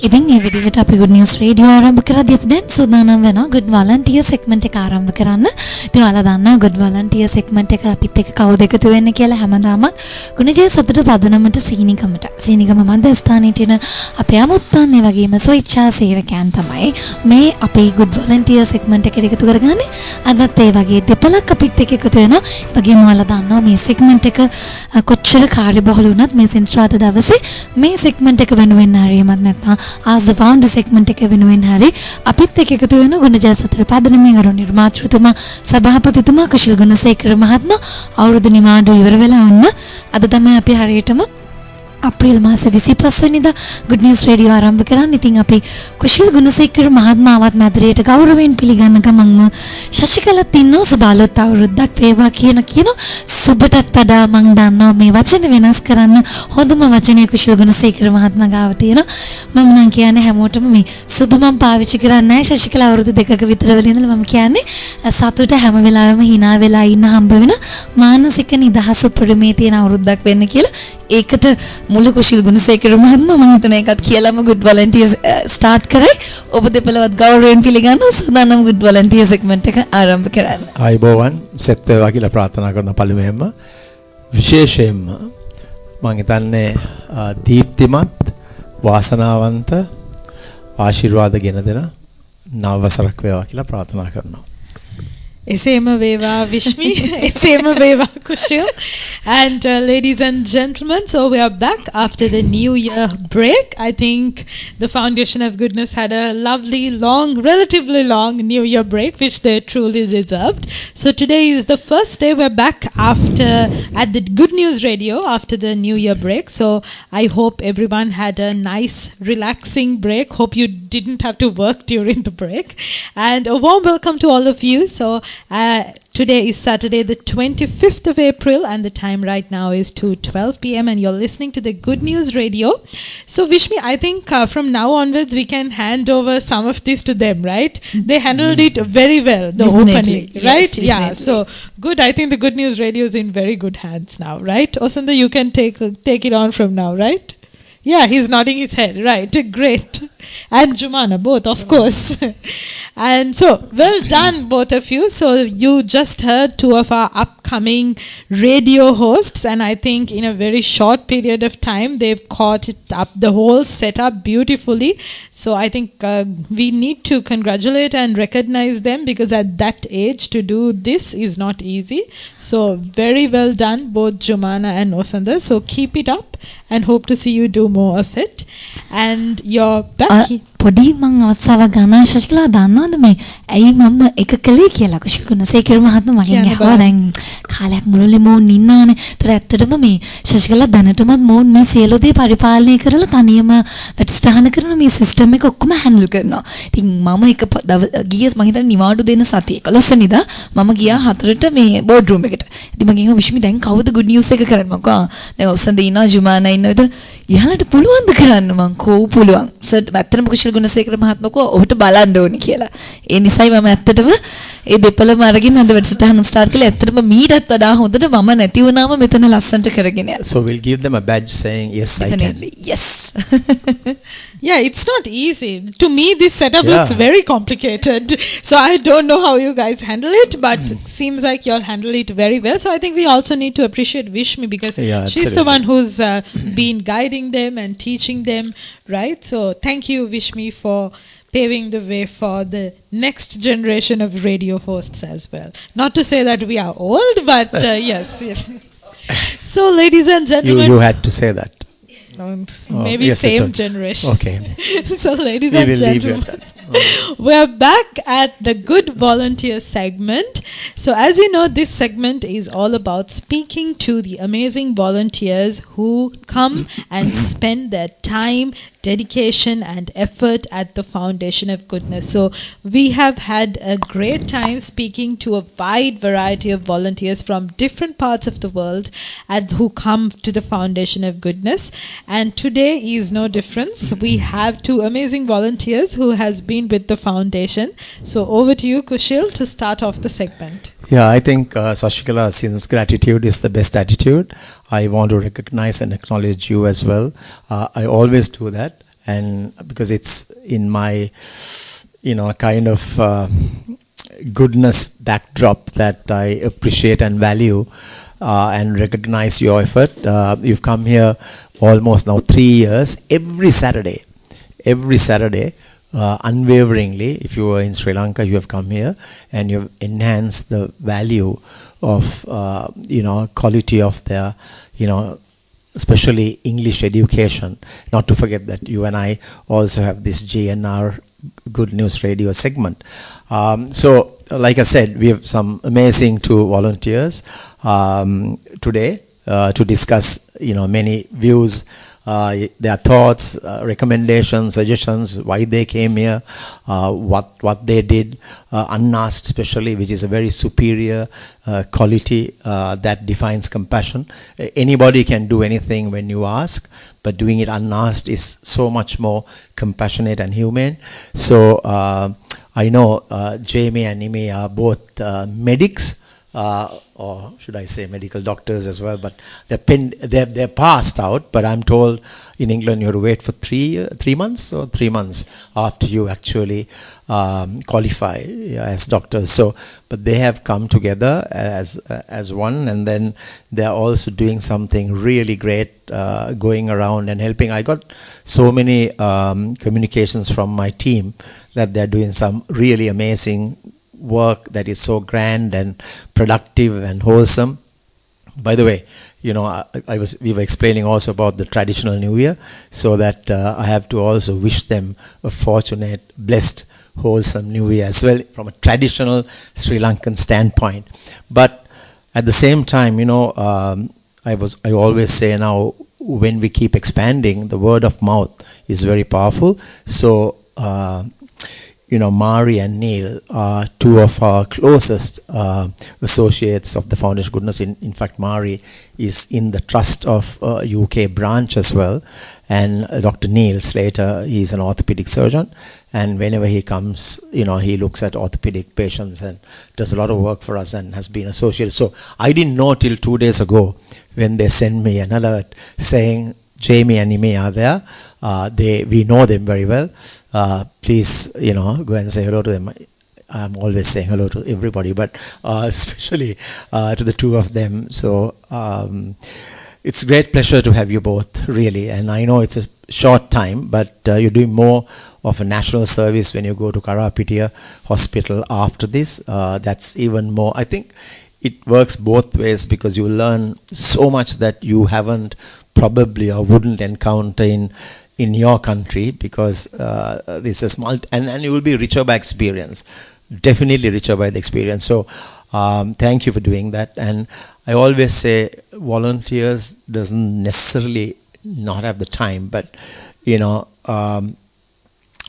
ඉතින් මේ විදිහට අපි good news radio ආරම්භ කරද්දී අපි දැන් සූදානම් වෙනවා good volunteer segment එක ආරම්භ කරන්න. ඉතින් ඔයාලා දන්නවා good volunteer segment එක අපිත් එක්ක කවුද එකතු වෙන්නේ කියලා හැමදාමත් ගුණජය සතුට පදනමට සීනිගම මන්දස්ථානයේ තියෙන අපේ අමුත්තන් ඒ වගේම ස්වේච්ඡා සේවකයන් තමයි මේ අපේ good volunteer segment එකට එකතු කරගන්නේ. අදත් ඒ වගේ දෙපළක් අපිත් එක්ක එකතු වෙනවා. ඒ වගේම ඔයාලා දන්නවා මේ segment එක කොච්චර කාර්යබහුල වුණත් මේ සෙන්ස්ට්‍රාත දවසේ මේ segment එක වෙනුවෙන් හරි එමත් නැත්නම් as the founder segment එක වෙනුවෙන් හරි අපිත් එක්ක එකතු වෙන ගුණජය සතර පදනමේ අර නිර්මාතෘතුමා සභාපතිතුමා කුශල් ගුණසේකර මහත්මයා අවුරුදු නිමාඩු ඉවර වෙලා වුණ අද තමයි අපි හරියටම අප්‍රේල් මාසේ 25 වෙනිදා good news radio ආරම්භ කරන්නේ. ඉතින් අපි කුශල් ගුණසේකර මහත්මයාවත් මැදිරියට ගෞරවයෙන් පිළිගන්න ගමන්ම ශශිකලත් ඉන්නෝ සුබාලොත් අවුරුද්දක් වේවා කියන සුබටත් වඩා මම දන්නවා මේ වචන වෙනස් කරන්න හොඳම වචනය කුශල් ගුණසේකර මහත්මයා ගාව තියෙනවා. මම නම් කියන්නේ හැමෝටම මේ සුබ මම පාවිච්චි කරන්නේ නැහැ. ශශිකල අවුරුදු දෙකක විතර වෙලා ඉඳලා මම කියන්නේ සතුට හැම වෙලාවෙම hina වෙලා ඉන්න හම්බ වෙන මානසික නිදහස උපරිමේ තියෙන අවුරුද්දක් වෙන්න කියලා. ඒකට මුල කුශල් ගුණසේකර මහත්මයා මම හිතන එකත් කියලාම good volunteer start කරයි. ඔබ දෙපළවත් ගෞරවයෙන් පිළිගන්න සූදානම් good volunteer segment එක ආරම්භ කරන්න. ආයුබෝවන් සෙත් වේවා කියලා ප්‍රාර්ථනා කරන පළමුවෙන්ම විශේෂයෙන්ම මම හිතන්නේ දීප්තිමත් වාසනාවන්ත ආශිර්වාද ගෙන දෙන නව වසරක් වේවා කියලා ප්‍රාර්ථනා කරනවා. Esema Veva Vishmi, Esema Veva Kushil. And ladies and gentlemen, so we are back after the New Year break. I think the Foundation of Goodness had a lovely, relatively long New Year break, which they truly deserved. So today is the first day we're back at the Good News Radio after the New Year break. So I hope everyone had a nice, relaxing break. Hope you didn't have to work during the break. And a warm welcome to all of you. So today is Saturday the 25th of April and the time right now is 2:12 p.m. and you're listening to the Good News Radio. So Vishmi, I think from now onwards we can hand over some of this to them, right? They handled it very well, the opening, right? Yes, yeah, so good. I think the Good News Radio is in very good hands now, right? Osanda, you can take it on from now, right? Yeah, he's nodding his head, right? Great. And Jumana, both, of course. And so, well done, both of you. So, you just heard two of our upcoming radio hosts, and I think in a very short period of time, they've caught it up, the whole setup beautifully. So, I think we need to congratulate and recognize them because at that age, to do this is not easy. So, very well done, both Jumana and Osanda. So, keep it up and hope to see you do more of it. And you're back. පොඩි මං අවස්ථාව ගන්න ශශිකලා දන්නවද මේ ඇයි මම එක කලේ කියලා කුශල් ගුණසේකර මහත්මයා මගෙන් අහුවා දැන් කාලයක් මුළුල්ලේ මෝන් ඉන්නානේ. ඒතර ඇත්තටම මේ ශශිකලා දැනටමත් මෝන් මේ සියලු දේ පරිපාලනය කරලා තනියම වැඩසටහන කරන මේ සිස්ටම් එක ඔක්කොම හැන්ඩල් කරනවා. ඉතින් මම එක ගියේ මං හිතන්නේ නිවාඩු දෙන සතියේ 11 වෙනිදා මම ගියා 4ට මේ බෝඩ් රූම් එකට. ඉතින් මම ගිහින් විශ්මි දැන් කවුද good news එක කරන්නේ? මම කිව්වා දැන් ඔසන්ද ඉන්නවා ජුමානා ඉන්නවද? ඉහළට පුළුවන්ද කරන්න? මං කෝ පුළුවන්. සර් ඇත්තටම කුශල් ගුණසේකර මහත්මයා කෝ ඔහුට බලන්න ඕනි කියලා. ඒ නිසායි මම ඇත්තටම ඒ දෙපළම අරගෙන අද වැඩසටහන ස්ටාර්ට් කළේ. ඇත්තටම මීටත් වඩා හොඳට මම නැති වුණාම මෙතන ලස්සනට කරගෙන යනවා. So we'll give them a badge saying yes Definitely. I can. Yes. Yeah, it's not easy. To me, this setup looks very complicated. So I don't know how you guys handle it, but seems like you'll handle it very well. So I think we also need to appreciate Vishmi because she's the one who's been guiding them and teaching them, right? So thank you, Vishmi, for paving the way for the next generation of radio hosts as well. Not to say that we are old, but yes. So, ladies and gentlemen, you had to say that. Maybe yes, same generation. Okay. So, ladies and gentlemen, we're back at the Good Volunteer segment. So, as you know, this segment is all about speaking to the amazing volunteers who come and spend their time, dedication and effort at the Foundation of Goodness. So we have had a great time speaking to a wide variety of volunteers from different parts of the world and who come to the Foundation of Goodness. And today is no difference. We have two amazing volunteers who has been with the foundation. So over to you, Kushil, to start off the segment. Yeah, I think Sashikala, since gratitude is the best attitude, I want to recognize and acknowledge you as well. I always do that. and because it's in my, kind of goodness backdrop that I appreciate and value and recognize your effort. You've come here almost now 3 years, every Saturday, unwaveringly. If you were in Sri Lanka, you have come here and you've enhanced the value of, quality of their, especially English education. Not to forget that you and I also have this GNR Good News Radio segment. So, like I said, we have some amazing two volunteers today to discuss, many views, their thoughts, recommendations, suggestions, why they came here, what they did, unasked especially, which is a very superior quality that defines compassion. Anybody can do anything when you ask, but doing it unasked is so much more compassionate and humane. So I know Jamie and Nimi are both medics, or should I say medical doctors as well, but they're passed out, but I'm told in England you have to wait for 3 months or 3 months after you actually qualify as doctors. So, but they have come together as one, and then they're also doing something really great, going around and helping. I got so many communications from my team that they're doing some really amazing work that is so grand and productive and wholesome. By the way, we were explaining also about the traditional New Year, so that I have to also wish them a fortunate, blessed, wholesome New Year as well from a traditional Sri Lankan standpoint. But at the same time, I always say now, when we keep expanding, the word of mouth is very powerful. So Mari and Neil are two of our closest associates of the Foundation Goodness. In fact, Mari is in the trust of UK branch as well. And Dr. Neil Slater, he's an orthopedic surgeon. And whenever he comes, he looks at orthopedic patients and does a lot of work for us and has been associated. So I didn't know till 2 days ago when they sent me an alert saying, Jamie and Imi are there. We know them very well. Please, go and say hello to them. I'm always saying hello to everybody, but especially to the two of them. So it's a great pleasure to have you both, really. And I know it's a short time, but you're doing more of a national service when you go to Karapitiya Hospital after this. That's even more. I think it works both ways, because you learn so much that you haven't probably or wouldn't encounter in your country, because this is and you will be richer by experience, definitely richer by the experience. So thank you for doing that. And I always say volunteers doesn't necessarily not have the time, but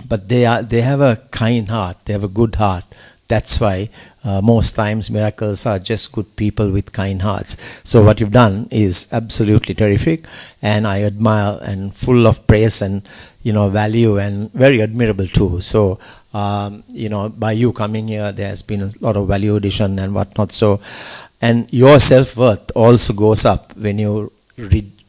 but they have a kind heart, they have a good heart. That's why most times miracles are just good people with kind hearts. So what you've done is absolutely terrific, and I admire and full of praise and value, and very admirable too. So by you coming here, there has been a lot of value addition and whatnot. So, and your self-worth also goes up when you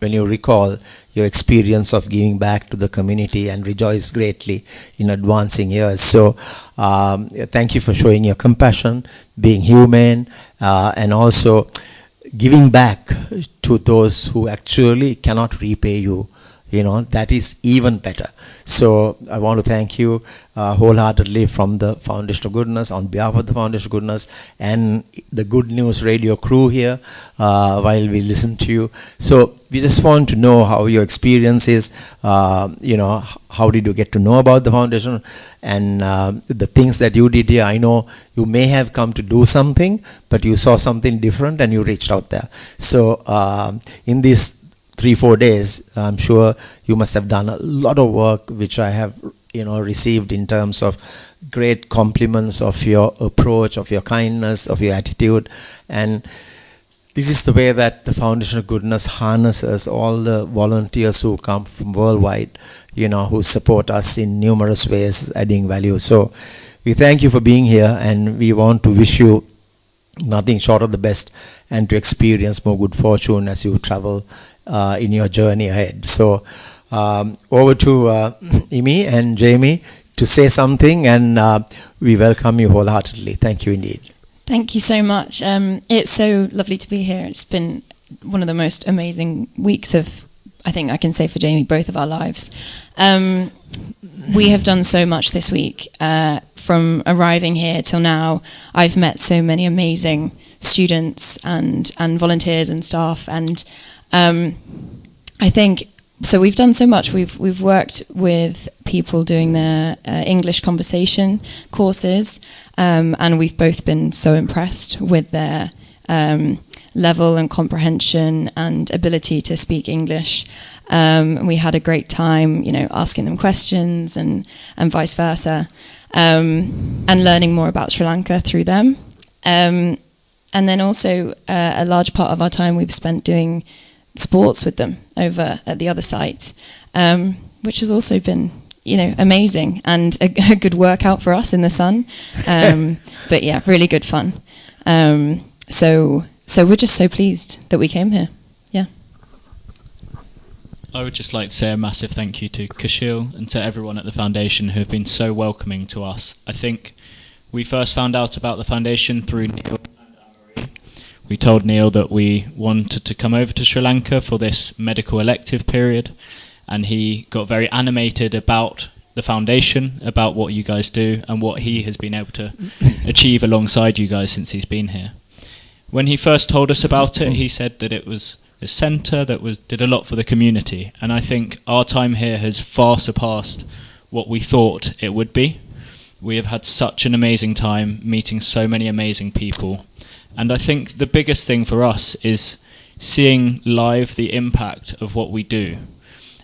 recall your experience of giving back to the community and rejoice greatly in advancing years. So thank you for showing your compassion, being humane, and also giving back to those who actually cannot repay you. That is even better. So I want to thank you wholeheartedly from the Foundation of Goodness, on behalf of the Foundation of Goodness and the Good News Radio crew here, while we listen to you. So we just want to know how your experience is, how did you get to know about the Foundation, and the things that you did here. I know you may have come to do something, but you saw something different and you reached out there. So in this 3-4 days, I'm sure you must have done a lot of work, which I have received in terms of great compliments of your approach, of your kindness, of your attitude. And this is the way that the Foundation of Goodness harnesses all the volunteers who come from worldwide, who support us in numerous ways, adding value. So we thank you for being here, and we want to wish you nothing short of the best, and to experience more good fortune as you travel in your journey ahead. So Over to Imi and Jamie to say something, and we welcome you wholeheartedly. Thank you indeed. Thank you so much. It's so lovely to be here. It's been one of the most amazing weeks of, I think I can say for Jamie, both of our lives. We have done so much this week. From arriving here till now, I've met so many amazing students and volunteers and staff, and I think so. We've done so much. We've worked with people doing their English conversation courses, and we've both been so impressed with their level and comprehension and ability to speak English. We had a great time, asking them questions and vice versa, and learning more about Sri Lanka through them. And then also a large part of our time we've spent doing sports with them over at the other site, which has also been, amazing and a good workout for us in the sun. But yeah, really good fun. So we're just so pleased that we came here. Yeah. I would just like to say a massive thank you to Kashil and to everyone at the foundation who have been so welcoming to us. I think we first found out about the foundation through Neil and Anne-Marie. We told Neil that we wanted to come over to Sri Lanka for this medical elective period, and he got very animated about the foundation, about what you guys do and what he has been able to achieve alongside you guys since he's been here. When he first told us about it, he said that it was a centre that did a lot for the community, and I think our time here has far surpassed what we thought it would be. We have had such an amazing time meeting so many amazing people, and I think the biggest thing for us is seeing live the impact of what we do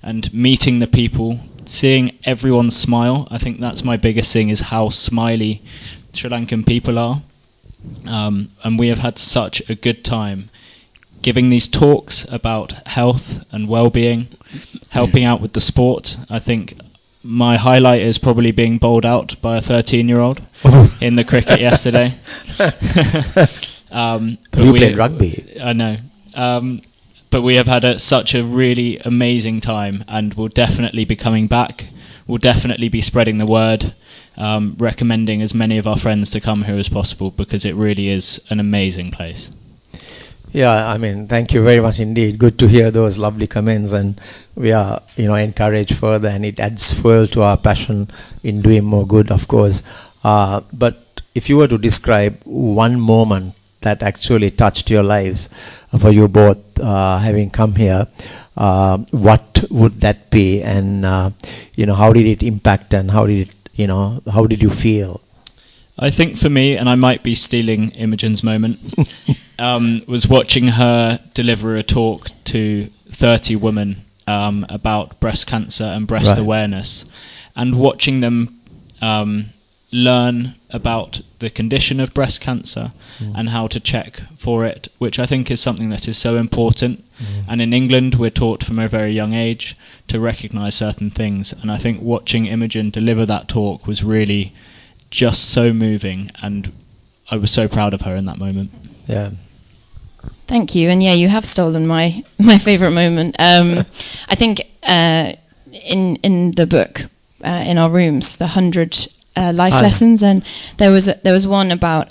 and meeting the people, seeing everyone smile. I think that's my biggest thing, is how smiley Sri Lankan people are. And we have had such a good time giving these talks about health and well-being, helping out with the sport. I think my highlight is probably being bowled out by a 13-year-old in the cricket yesterday. You played rugby. I know. But we have had such a really amazing time, and we'll definitely be coming back. We'll definitely be spreading the word, recommending as many of our friends to come here as possible, because it really is an amazing place. Yeah, thank you very much indeed. Good to hear those lovely comments, and we are, encouraged further, and it adds fuel to our passion in doing more good, of course. But if you were to describe one moment that actually touched your lives for you both, having come here, what would that be? And, how did it impact, and how did you feel? I think for me, and I might be stealing Imogen's moment, was watching her deliver a talk to 30 women about breast cancer and breast awareness, and watching them learn about the condition of breast cancer and how to check for it, which I think is something that is so important. And in England, we're taught from a very young age to recognise certain things. And I think watching Imogen deliver that talk was really just so moving, and I was so proud of her in that moment. Yeah. Thank you. And yeah, you have stolen my favourite moment. I think in the book, in our rooms, the 100 life lessons, and there was one about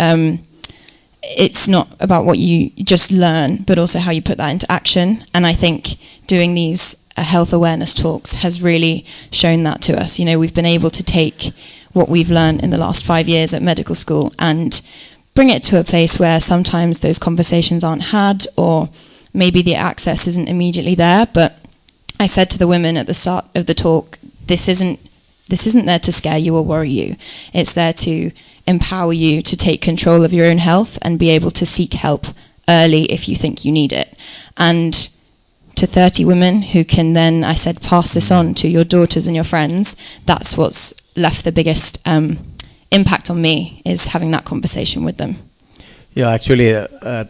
it's not about what you just learn, but also how you put that into action. And I think doing these health awareness talks has really shown that to us. We've been able to take what we've learned in the last 5 years at medical school and bring it to a place where sometimes those conversations aren't had, or maybe the access isn't immediately there. But I said to the women at the start of the talk, this isn't there to scare you or worry you. It's there to empower you to take control of your own health and be able to seek help early if you think you need it. And to 30 women who can then, I said, pass this on to your daughters and your friends, that's what's left the biggest impact on me, is having that conversation with them. Yeah, actually, that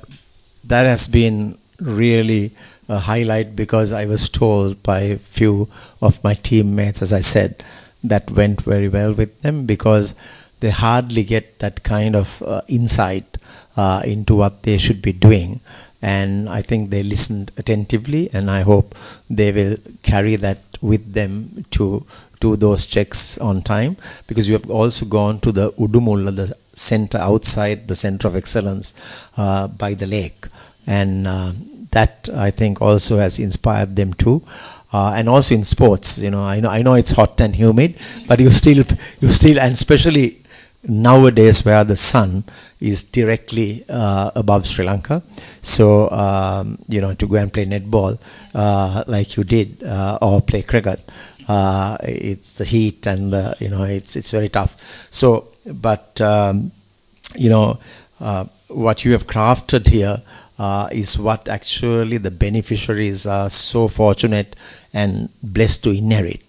has been really a highlight, because I was told by a few of my teammates, as I said, that went very well with them, because they hardly get that kind of insight into what they should be doing. And I think they listened attentively, and I hope they will carry that with them to do those checks on time, because you have also gone to the Udumulla, the center outside the center of excellence by the lake, and that I think also has inspired them too. And also in sports, I know it's hot and humid, but you still, and especially nowadays where the sun is directly above Sri Lanka, so to go and play netball like you did, or play cricket, it's the heat, and it's very tough. So, but what you have crafted here is what actually the beneficiaries are so fortunate and blessed to inherit,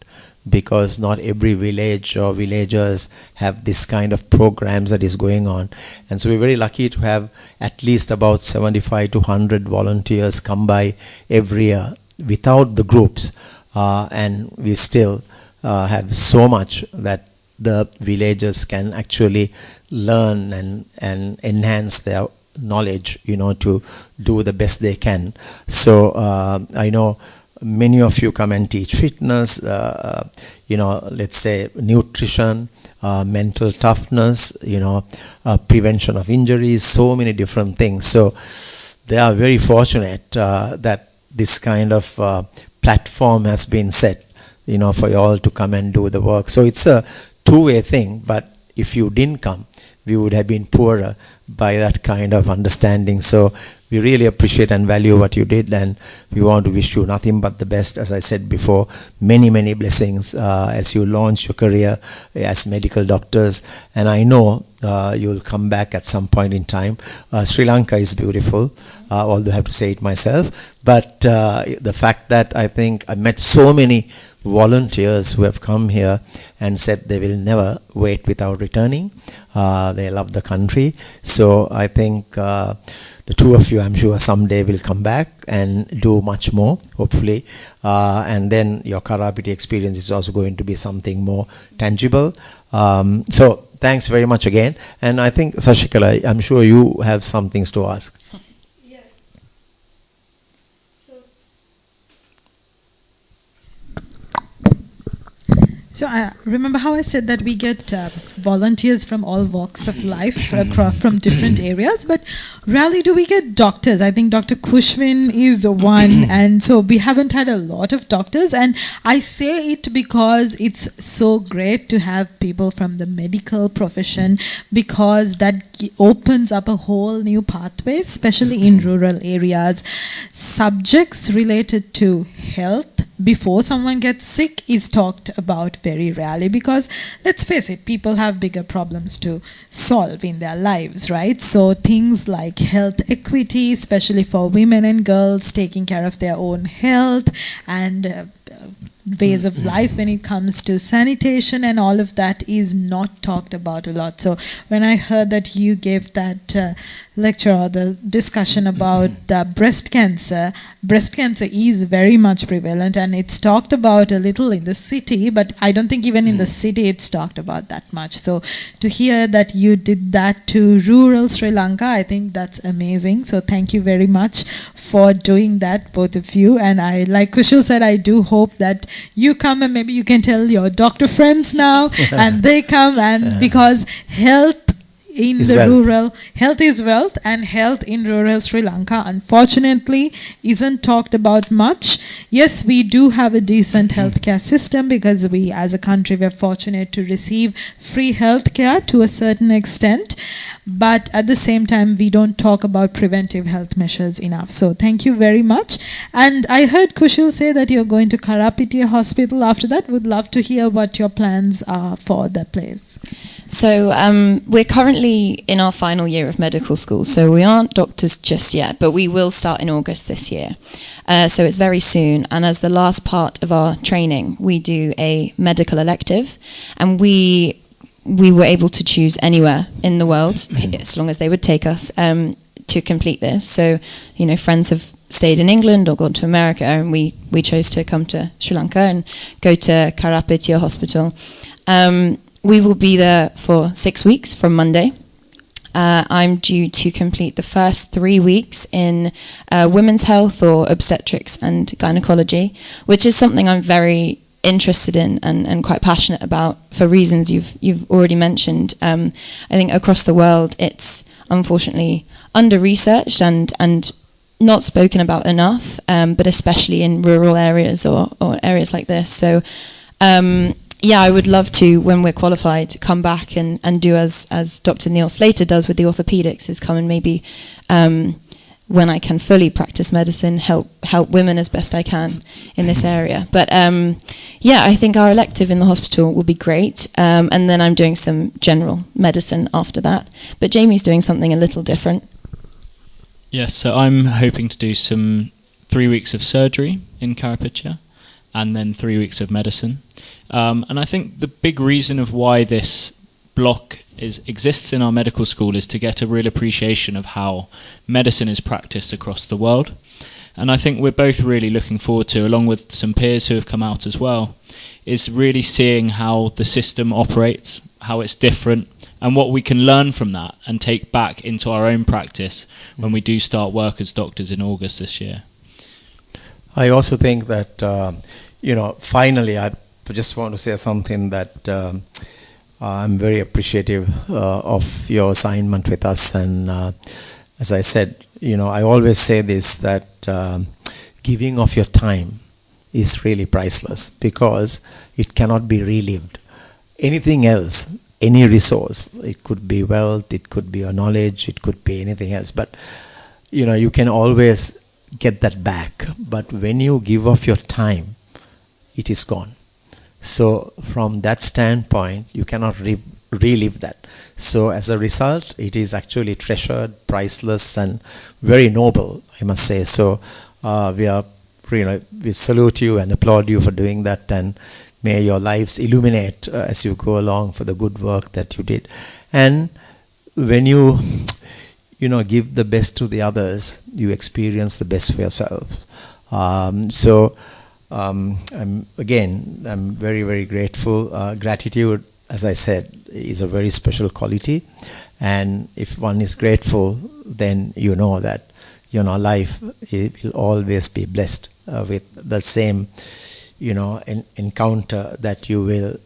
because not every village or villagers have this kind of programs that is going on. And so we're very lucky to have at least about 75 to 100 volunteers come by every year without the groups, and we still have so much that the villagers can actually learn and enhance their knowledge, to do the best they can. So I know many of you come and teach fitness, let's say nutrition, mental toughness, prevention of injuries, so many different things. So they are very fortunate that this kind of platform has been set, for you all to come and do the work. So it's a two-way thing, but if you didn't come, we would have been poorer by that kind of understanding. So we really appreciate and value what you did, and we want to wish you nothing but the best. As I said before, many, many blessings as you launch your career as medical doctors. And I know you'll come back at some point in time. Sri Lanka is beautiful, although I have to say it myself. But the fact that I think I met so many volunteers who have come here and said they will never wait without returning. They love the country. So I think the two of you, I'm sure someday will come back and do much more, hopefully. And then your Karapiti experience is also going to be something more tangible. So thanks very much again. And I think, Sashikala, I'm sure you have some things to ask. So remember how I said that we get volunteers from all walks of life from different areas, but rarely do we get doctors. I think Dr. Kushwin is one, and so we haven't had a lot of doctors. And I say it because it's so great to have people from the medical profession, because that opens up a whole new pathway, especially in rural areas. Subjects related to health before someone gets sick is talked about very rarely, because let's face it, people have bigger problems to solve in their lives, right? So things like health equity, especially for women and girls, taking care of their own health, and ways of life when it comes to sanitation and all of that is not talked about a lot. So when I heard that you gave that lecture or the discussion about breast cancer is very much prevalent, and it's talked about a little in the city, but I don't think even in the city it's talked about that much. So to hear that you did that to rural Sri Lanka, I think that's amazing. So thank you very much for doing that, both of you. And I, like Kushal said, I do hope that you come and maybe you can tell your doctor friends now and they come, and because health in the rural, health is wealth, and health in rural Sri Lanka unfortunately isn't talked about much. Yes, we do have a decent healthcare system because we as a country we're fortunate to receive free healthcare to a certain extent, but at the same time we don't talk about preventive health measures enough. So thank you very much. And I heard Kushal say that you're going to Karapiti Hospital after that. Would love to hear what your plans are for that place. So we're currently in our final year of medical school, so we aren't doctors just yet, but we will start in August this year. So it's very soon, and as the last part of our training, we do a medical elective, and we were able to choose anywhere in the world, as long as they would take us, to complete this. So, you know, friends have stayed in England or gone to America, and we chose to come to Sri Lanka and go to Karapiti Hospital. We will be there for 6 weeks from Monday. I'm due to complete the first 3 weeks in women's health or obstetrics and gynecology, which is something I'm very interested in and quite passionate about for reasons you've already mentioned. I think across the world it's unfortunately under-researched and not spoken about enough, but especially in rural areas or areas like this. So I would love to, when we're qualified, come back and do as Dr. Neil Slater does with the orthopedics, is come and maybe when I can fully practice medicine, help women as best I can in this area. But I think our elective in the hospital will be great, and then I'm doing some general medicine after that. But Jamie's doing something a little different. Yes, so I'm hoping to do some 3 weeks of surgery in Carapiccia and then 3 weeks of medicine. And I think the big reason of why this block exists in our medical school is to get a real appreciation of how medicine is practiced across the world. And I think we're both really looking forward to, along with some peers who have come out as well, is really seeing how the system operates, how it's different, and what we can learn from that and take back into our own practice when we do start work as doctors in August this year. I also think that, finally, I just want to say something that I'm very appreciative of your assignment with us. And as I said, I always say this, that giving of your time is really priceless because it cannot be relived. Anything else, any resource, it could be wealth, it could be your knowledge, it could be anything else, but you can always get that back. But when you give of your time, it is gone. So from that standpoint, you cannot relive that. So as a result, it is actually treasured, priceless, and very noble, I must say. So we salute you and applaud you for doing that, and may your lives illuminate as you go along for the good work that you did. And when you give the best to the others, you experience the best for yourself. I'm very, very grateful. Gratitude, as I said, is a very special quality. And if one is grateful, then you know that life will always be blessed with the same encounter that you will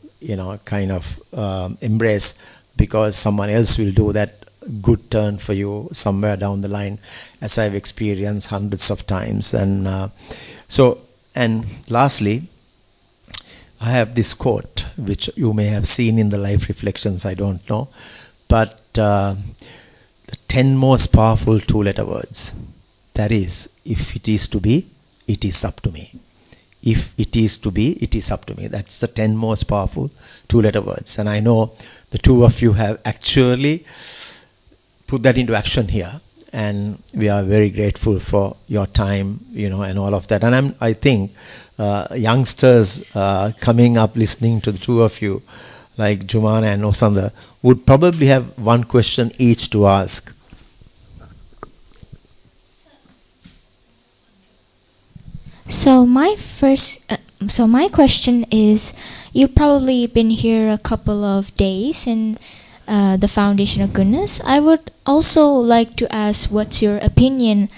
embrace, because someone else will do that good turn for you somewhere down the line, as I've experienced hundreds of times. And lastly, I have this quote which you may have seen in the life reflections, I don't know, but the 10 most powerful 2-letter words, that is, if it is to be, it is up to me. If it is to be, it is up to me. That's the 10 most powerful 2-letter words. And I know the two of you have actually put that into action here. And we are very grateful for your time, and all of that. And I think youngsters coming up listening to the two of you, like Jumana and Osanda, would probably have one question each to ask. So my question is, you've probably been here a couple of days in the Foundation of Goodness. I would also like to ask, what's your opinion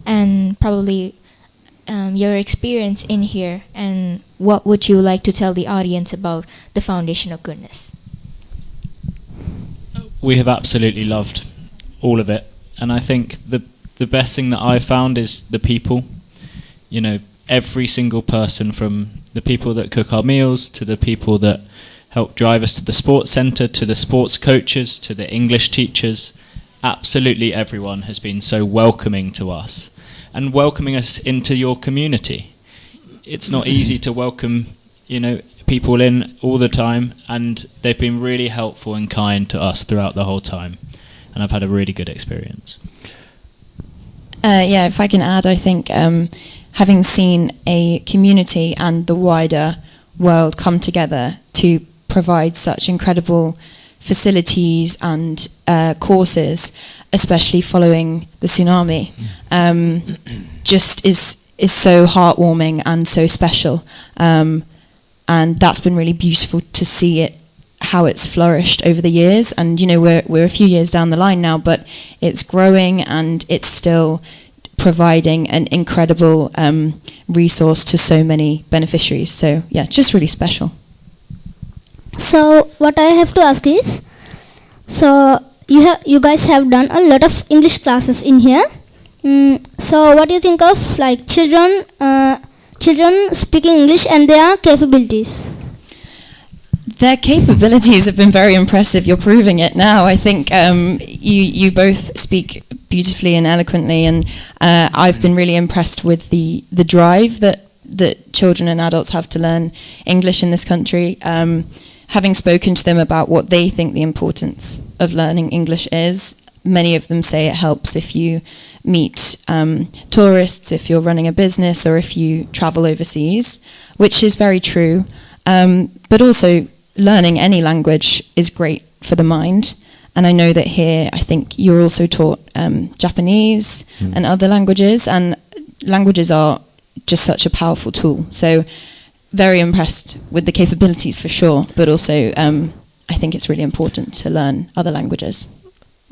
and probably your experience in here, and what would you like to tell the audience about the Foundation of Goodness? We have absolutely loved all of it, and I think the best thing that I've found is the people. Every single person, from the people that cook our meals to the people that help drive us to the sports centre, to the sports coaches, to the English teachers, absolutely everyone has been so welcoming to us and welcoming us into your community. It's not easy to welcome, people in all the time, and they've been really helpful and kind to us throughout the whole time, and I've had a really good experience. If I can add, I think having seen a community and the wider world come together to provide such incredible facilities and courses, especially following the tsunami, just is so heartwarming and so special. And that's been really beautiful to see it, how it's flourished over the years. And we're a few years down the line now, but it's growing and it's still providing an incredible resource to so many beneficiaries. So yeah, just really special. So what I have to ask is, so you guys have done a lot of English classes in here. So what do you think of like children speaking English and their capabilities? Their capabilities have been very impressive. You're proving it now. I think you both speak beautifully and eloquently, and I've been really impressed with the drive that children and adults have to learn English in this country. Having spoken to them about what they think the importance of learning English is, many of them say it helps if you meet tourists, if you're running a business, or if you travel overseas, which is very true. But also, learning any language is great for the mind. And I know that here, I think you're also taught Japanese and other languages, and languages are just such a powerful tool. So very impressed with the capabilities for sure, but also I think it's really important to learn other languages.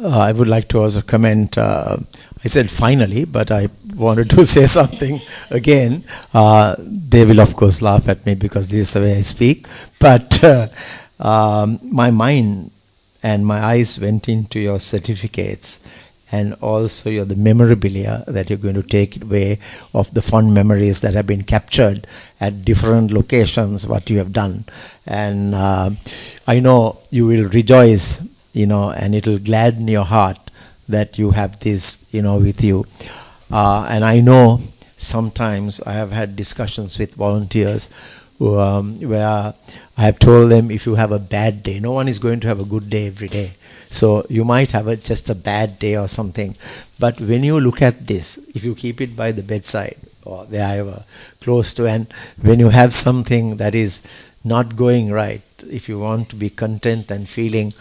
I would like to also comment, I said finally, but I wanted to say something again. They will of course laugh at me because this is the way I speak, but my mind and my eyes went into your certificates and also the memorabilia that you're going to take away of the fond memories that have been captured at different locations, what you have done. And I know you will rejoice, and it will gladden your heart that you have this, with you. And I know sometimes I have had discussions with volunteers where I have told them, if you have a bad day, no one is going to have a good day every day. So you might have just a bad day or something. But when you look at this, if you keep it by the bedside or there close to, and when you have something that is not going right, if you want to be content and feeling,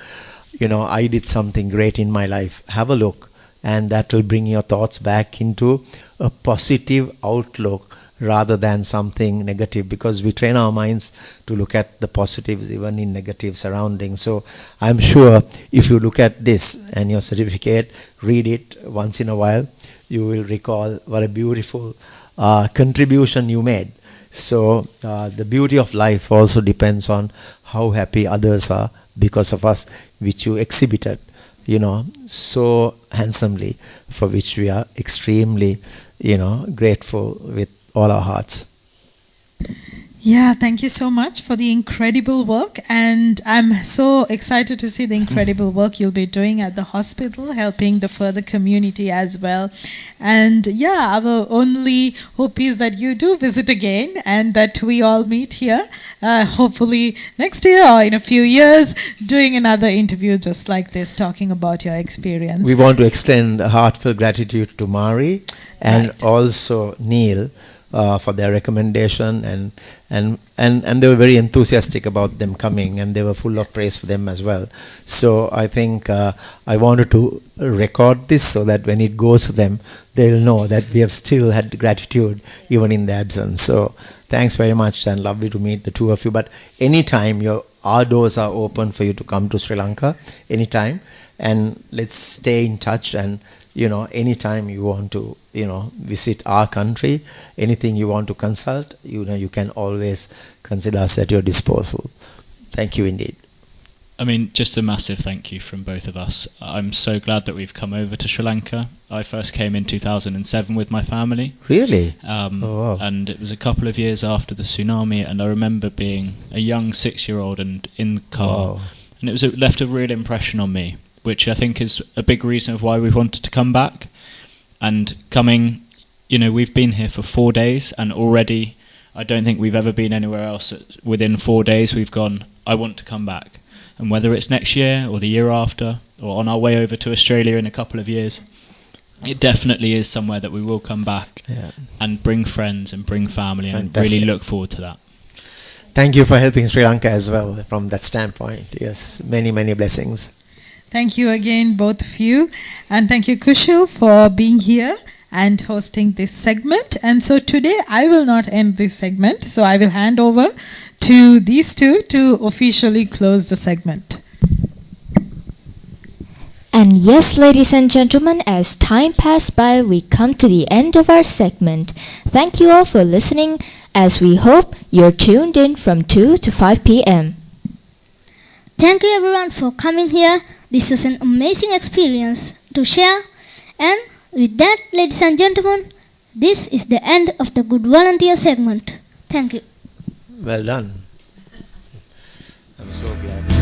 I did something great in my life, have a look, and that will bring your thoughts back into a positive outlook rather than something negative, because we train our minds to look at the positives even in negative surroundings. So I'm sure if you look at this and your certificate, read it once in a while, you will recall what a beautiful contribution you made. So the beauty of life also depends on how happy others are because of us, which you exhibited, so handsomely, for which we are extremely, grateful with all our hearts. Yeah, thank you so much for the incredible work, and I'm so excited to see the incredible work you'll be doing at the hospital, helping the further community as well. And yeah, our only hope is that you do visit again and that we all meet here, hopefully next year or in a few years, doing another interview just like this, talking about your experience. We want to extend a heartfelt gratitude to Mari and also Neil for their recommendation, and they were very enthusiastic about them coming, and they were full of praise for them as well. So I think I wanted to record this so that when it goes to them, they'll know that we have still had gratitude even in the absence. So thanks very much, and lovely to meet the two of you. But anytime, our doors are open for you to come to Sri Lanka, anytime, and let's stay in touch. And anytime you want to, visit our country, anything you want to consult, you can always consider us at your disposal. Thank you indeed. I mean, just a massive thank you from both of us. I'm so glad that we've come over to Sri Lanka. I first came in 2007 with my family. Really? Oh, wow. And it was a couple of years after the tsunami, and I remember being a young 6-year-old and in the car. Wow. And it left a real impression on me, which I think is a big reason of why we wanted to come back. And coming, we've been here for 4 days, and already I don't think we've ever been anywhere else. Within 4 days we've gone, I want to come back. And whether it's next year or the year after, or on our way over to Australia in a couple of years, it definitely is somewhere that we will come back and bring friends and bring family. Fantastic. And really look forward to that. Thank you for helping Sri Lanka as well from that standpoint. Yes, many, many blessings. Thank you again, both of you. And thank you, Kushal, for being here and hosting this segment. And so today I will not end this segment. So I will hand over to these two to officially close the segment. And And yes, ladies and gentlemen, as time passed by, we come to the end of our segment. Thank you all for listening, as we hope you're tuned in from 2 to 5 p.m. Thank you everyone for coming here. This was an amazing experience to share. And with that, ladies and gentlemen, this is the end of the Good Volunteer segment. Thank you. Well done. I'm so glad.